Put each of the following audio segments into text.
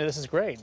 This is great.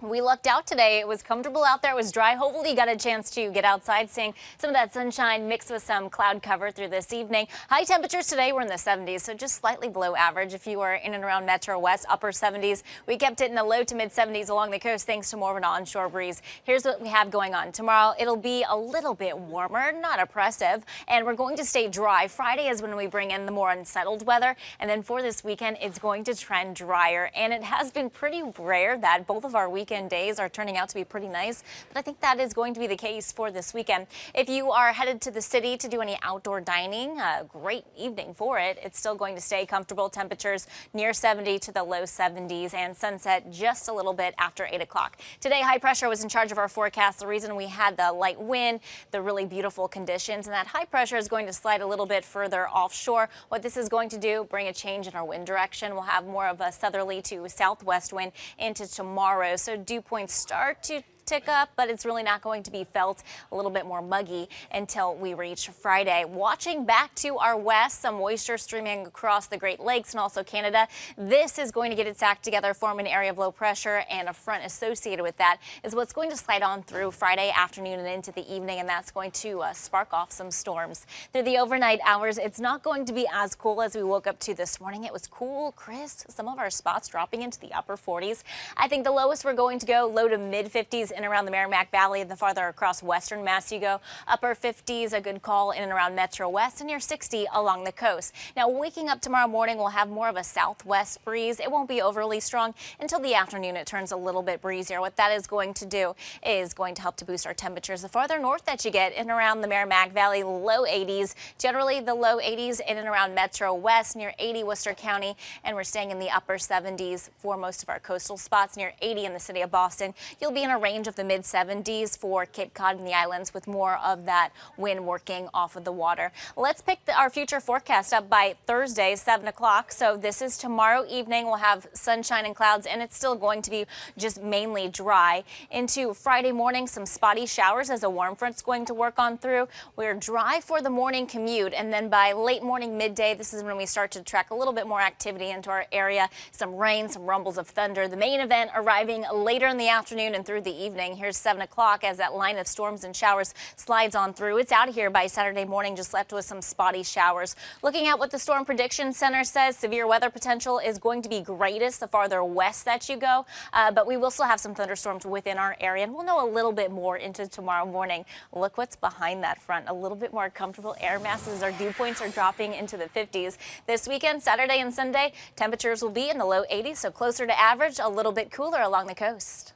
We lucked out today. It was comfortable out there. It was dry. Hopefully you got a chance to get outside, seeing some of that sunshine mixed with some cloud cover through this evening. High temperatures today were in the 70s, so just slightly below average. If you were in and around Metro West, upper 70s. We kept it in the low to mid 70s along the coast thanks to more of an onshore breeze. Here's what we have going on. Tomorrow it'll be a little bit warmer, not oppressive, and we're going to stay dry. Friday is when we bring in the more unsettled weather, and then for this weekend it's going to trend drier, and it has been pretty rare that both of our weekend days are turning out to be pretty nice, but I think that is going to be the case for this weekend. If you are headed to the city to do any outdoor dining, a great evening for it. It's still going to stay comfortable. Temperatures near 70 to the low 70s, and sunset just a little bit after 8 o'clock. Today, high pressure was in charge of our forecast. The reason we had the light wind, the really beautiful conditions, and that high pressure is going to slide a little bit further offshore. What this is going to do, bring a change in our wind direction. We'll have more of a southerly to southwest wind into tomorrow. So dew points start to tick up, but it's really not going to be felt. A little bit more muggy until we reach Friday. Watching back to our west, some moisture streaming across the Great Lakes and also Canada. This is going to get its act together, form an area of low pressure, and a front associated with that is what's going to slide on through Friday afternoon and into the evening, and that's going to spark off some storms. Through the overnight hours, it's not going to be as cool as we woke up to this morning. It was cool, crisp, some of our spots dropping into the upper 40s. I think the lowest we're going to go low to mid 50s in around the Merrimack Valley, and the farther across western Mass you go, upper 50s, a good call in and around Metro West, and near 60 along the coast. Now, waking up tomorrow morning, we'll have more of a southwest breeze. It won't be overly strong until the afternoon. It turns a little bit breezier. What that is going to do is going to help to boost our temperatures. The farther north that you get, in and around the Merrimack Valley, low 80s, generally the low 80s in and around Metro West, near 80 Worcester County, and we're staying in the upper 70s for most of our coastal spots, near 80 in the city of Boston. You'll be in a range of the mid 70s for Cape Cod and the islands, with more of that wind working off of the water. Let's pick our future forecast up by Thursday, 7 o'clock. So this is tomorrow evening. We'll have sunshine and clouds, and it's still going to be just mainly dry. Into Friday morning, some spotty showers as a warm front's going to work on through. We're dry for the morning commute, and then by late morning, midday, this is when we start to track a little bit more activity into our area. Some rain, some rumbles of thunder. The main event arriving later in the afternoon and through the evening. Here's 7 o'clock as that line of storms and showers slides on through. It's out of here by Saturday morning, just left with some spotty showers. Looking at what the Storm Prediction Center says, severe weather potential is going to be greatest the farther west that you go, but we will still have some thunderstorms within our area, and we'll know a little bit more into tomorrow morning. Look what's behind that front. A little bit more comfortable air masses. Our dew points are dropping into the 50s. This weekend, Saturday and Sunday, temperatures will be in the low 80s, so closer to average, a little bit cooler along the coast.